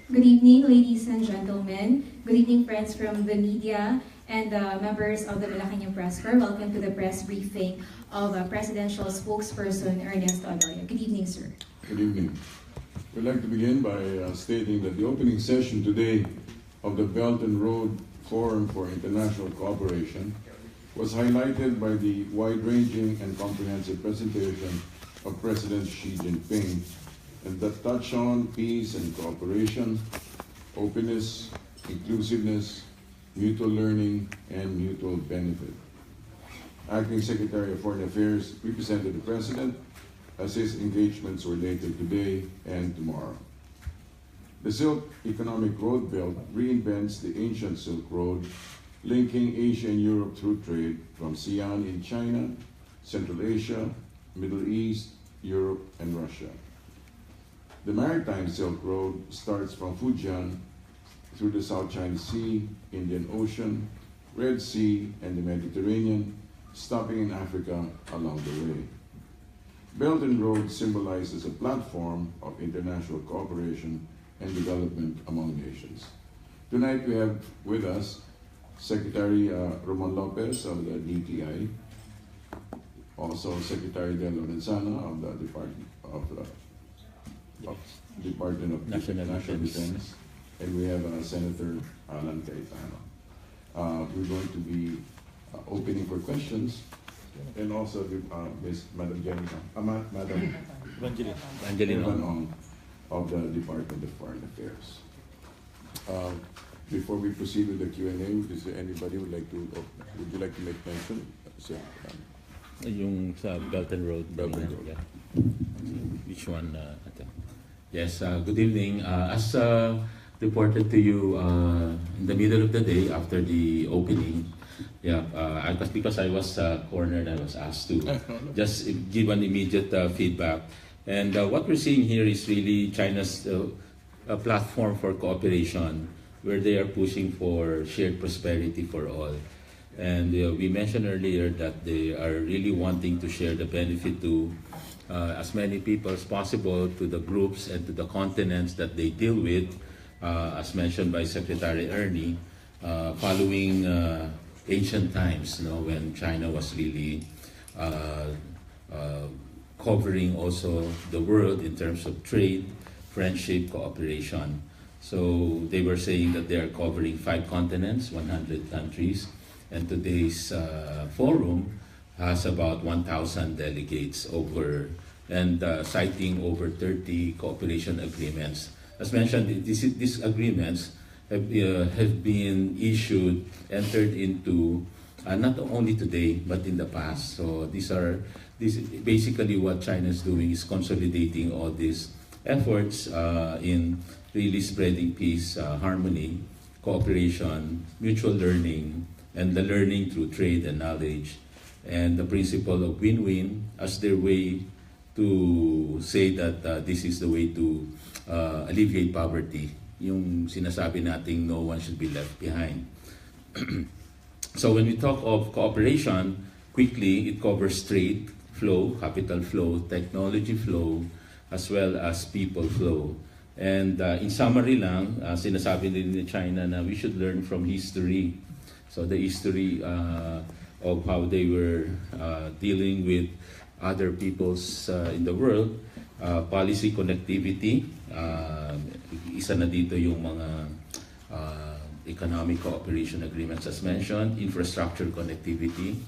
Good evening, ladies and gentlemen. Good evening, friends from the media and members of the Malacanang Press Corps. Welcome to the press briefing of Presidential Spokesperson Ernest Odoya. Good evening, sir. Good evening. We'd like to begin by stating that the opening session today of the Belt and Road Forum for International Cooperation was highlighted by the wide-ranging and comprehensive presentation of President Xi Jinping and that touch on peace and cooperation, openness, inclusiveness, mutual learning, and mutual benefit. Acting Secretary of Foreign Affairs represented the President as his engagements were later today and tomorrow. The Silk Economic Road Belt reinvents the ancient Silk Road, linking Asia and Europe through trade from Xi'an in China, Central Asia, Middle East, Europe, and Russia. The Maritime Silk Road starts from Fujian through the South China Sea, Indian Ocean, Red Sea, and the Mediterranean, stopping in Africa along the way. Belt and Road symbolizes a platform of international cooperation and development among nations. Tonight we have with us Secretary Roman Lopez of the DTI, also Secretary Del Lorenzana of the Department of National Defense, and we have Senator Alan Cayetano. We're going to be opening for questions, and also Madam Evan of the Department of Foreign Affairs. Before we proceed with the Q&A, is there anybody would you like to make mention? Yung sa Belt and Road. Belt and Road. Yeah. Which one? Yes, good evening. As reported to you in the middle of the day after the opening, because I was cornered, I was asked to just give an immediate feedback. And what we're seeing here is really China's platform for cooperation, where they are pushing for shared prosperity for all. And we mentioned earlier that they are really wanting to share the benefit to as many people as possible, to the groups and to the continents that they deal with, as mentioned by Secretary Ernie, following ancient times, when China was really covering also the world in terms of trade, friendship, cooperation. So they were saying that they are covering 5 continents, 100 countries, and today's forum has about 1,000 delegates and citing over 30 cooperation agreements. As mentioned, these agreements have been issued, entered into, not only today, but in the past. So this basically what China is doing is consolidating all these efforts in really spreading peace, harmony, cooperation, mutual learning, and the learning through trade and knowledge, and the principle of win-win as their way to say that this is the way to alleviate poverty. Yung sinasabi nating no one should be left behind. So when we talk of cooperation, quickly it covers trade flow, capital flow, technology flow, as well as people flow. And in summary lang, sinasabi din ni China na we should learn from history. So the history of how they were dealing with other peoples in the world, policy connectivity, isa na dito yung mga economic cooperation agreements as mentioned, infrastructure connectivity,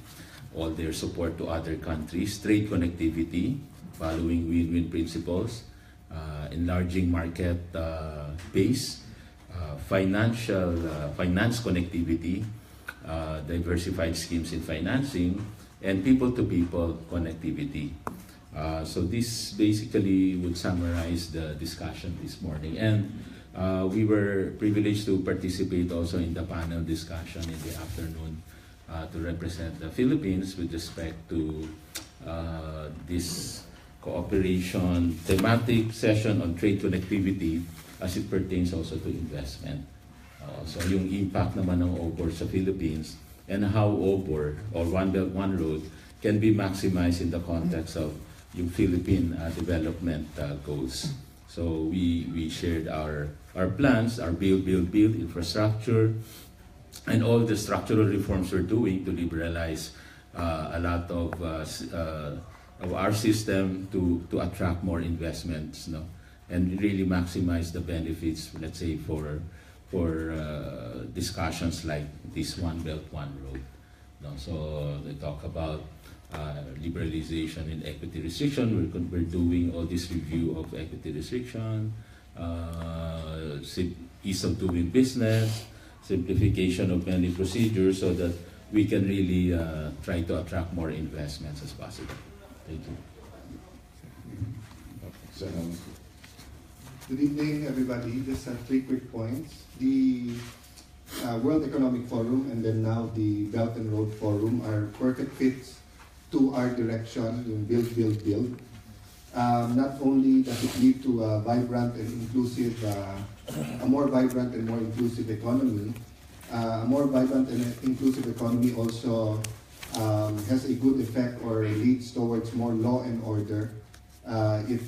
all their support to other countries, trade connectivity, following win-win principles, enlarging market base, finance connectivity, diversified schemes in financing, and people-to-people connectivity. So this basically would summarize the discussion this morning. And we were privileged to participate also in the panel discussion in the afternoon to represent the Philippines with respect to this cooperation thematic session on trade connectivity as it pertains also to investment. So yung impact naman ng OBOR sa Philippines and how OBOR or One Belt, One Road can be maximized in the context of yung Philippine development goals. So we shared our plans, our build infrastructure, and all the structural reforms we're doing to liberalize a lot of our system to attract more investments, no? And really maximize the benefits, let's say, for discussions like this One Belt, One Road. No? So they talk about liberalization and equity restriction. We're doing all this review of equity restriction, ease of doing business, simplification of many procedures, so that we can really try to attract more investments as possible. Thank you. Good evening, everybody. Just 3 quick points. The World Economic Forum and then now the Belt and Road Forum are perfect fits to our direction, yung build. Not only does it lead to a vibrant and inclusive, a more vibrant and more inclusive economy, a more vibrant and inclusive economy also has a good effect or leads towards more law and order. It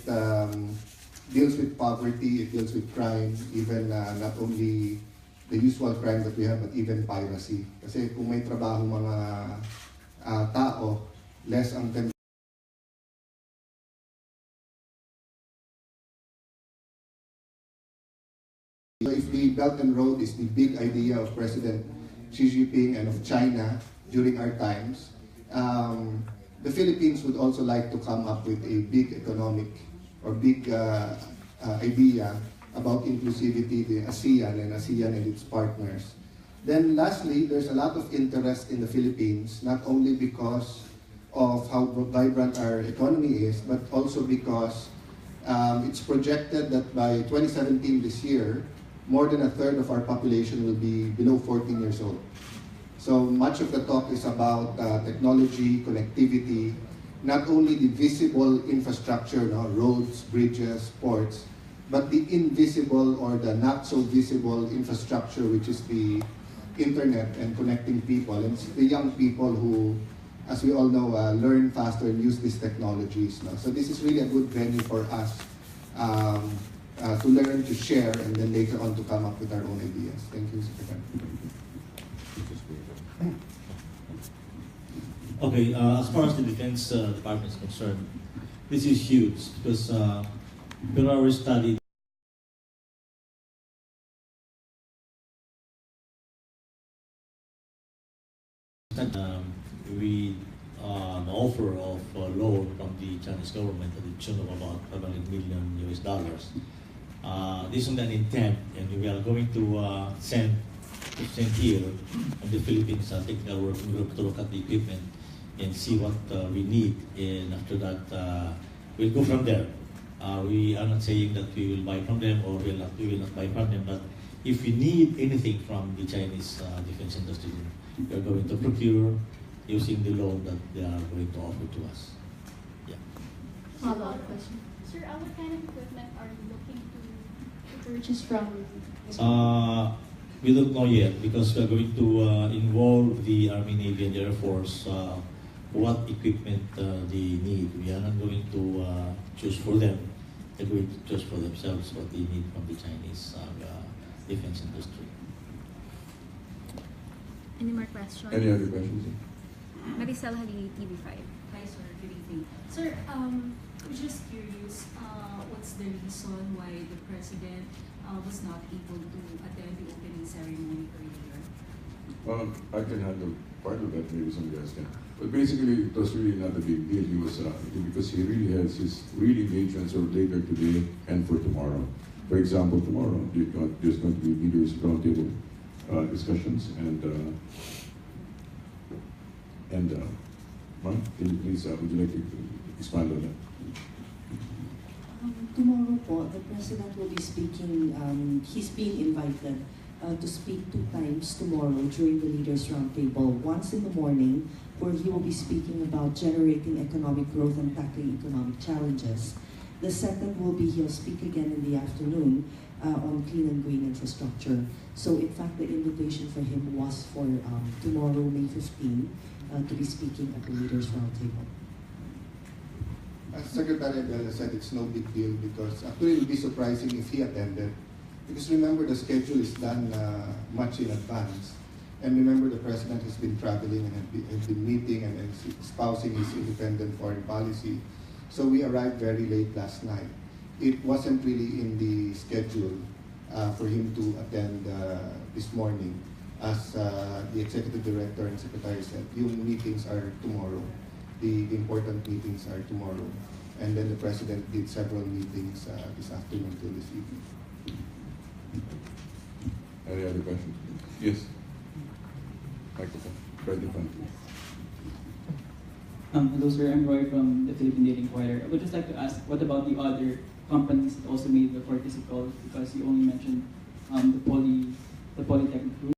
deals with poverty, it deals with crime, even not only the usual crime that we have, but even piracy. Kasi kung may trabaho mga tao, less ang temptation. So if the Belt and Road is the big idea of President Xi Jinping and of China during our times, the Philippines would also like to come up with a big economic or big idea about inclusivity, the ASEAN and its partners. Then lastly, there's a lot of interest in the Philippines, not only because of how vibrant our economy is, but also because it's projected that by 2017 this year, more than a third of our population will be below 14 years old. So much of the talk is about technology, connectivity, not only the visible infrastructure, roads, bridges, ports, but the invisible or the not so visible infrastructure, which is the internet and connecting people. And it's the young people who, as we all know, learn faster and use these technologies. So this is really a good venue for us to learn, to share, and then later on to come up with our own ideas. Thank you, Secretary. Okay, as far as the Defense Department is concerned, this is huge because per our study, we an offer of loan from the Chinese government at the tune of about $500 million US. This is an intent, and we are going to send here from the Philippines a technical working group to look at the equipment and see what we need, and after that we'll go from there. We are not saying that we will buy from them or we will not buy from them, but if we need anything from the Chinese defense industry, we are going to procure using the loan that they are going to offer to us. Yeah. Follow-up question. Sir, what kind of equipment are you looking to purchase from? We don't know yet because we are going to involve the Army, Navy, and the Air Force what equipment they need. We are not going to choose for them. They're going to choose for themselves what they need from the Chinese defense industry. Any more questions? Any other questions? Maricel Halili, TV5. Hi, sir. Good evening. Sir, I'm just curious, what's the reason why the president was not able to attend the opening ceremony earlier? I can handle part of that, maybe somebody else can. But basically, it was really not a big deal. He was because he really has his real engagements over later today and for tomorrow. For example, tomorrow there's going to be leaders roundtable discussions and Mark, can you please would you like to expand on that? Tomorrow po, the President will be speaking, he's being invited to speak 2 times tomorrow during the Leaders Roundtable. Once in the morning, where he will be speaking about generating economic growth and tackling economic challenges. The second will be, he'll speak again in the afternoon on clean and green infrastructure. So in fact, the invitation for him was for tomorrow, May 15, to be speaking at the Leaders Roundtable. As Secretary Abella said, it's no big deal because actually it would be surprising if he attended. Because remember, the schedule is done much in advance. And remember, the President has been traveling and has been meeting and espousing his independent foreign policy. So we arrived very late last night. It wasn't really in the schedule for him to attend this morning. As the Executive Director and Secretary said, yung meetings are tomorrow. The important meetings are tomorrow. And then the President did several meetings this afternoon till this evening. Any other questions? Yes. Microphone. Right in front. Hello sir, I'm Roy from the Philippine Daily Inquirer. I would just like to ask, what about the other companies that also made the courtesy call? Because you only mentioned the Polytechnic Group.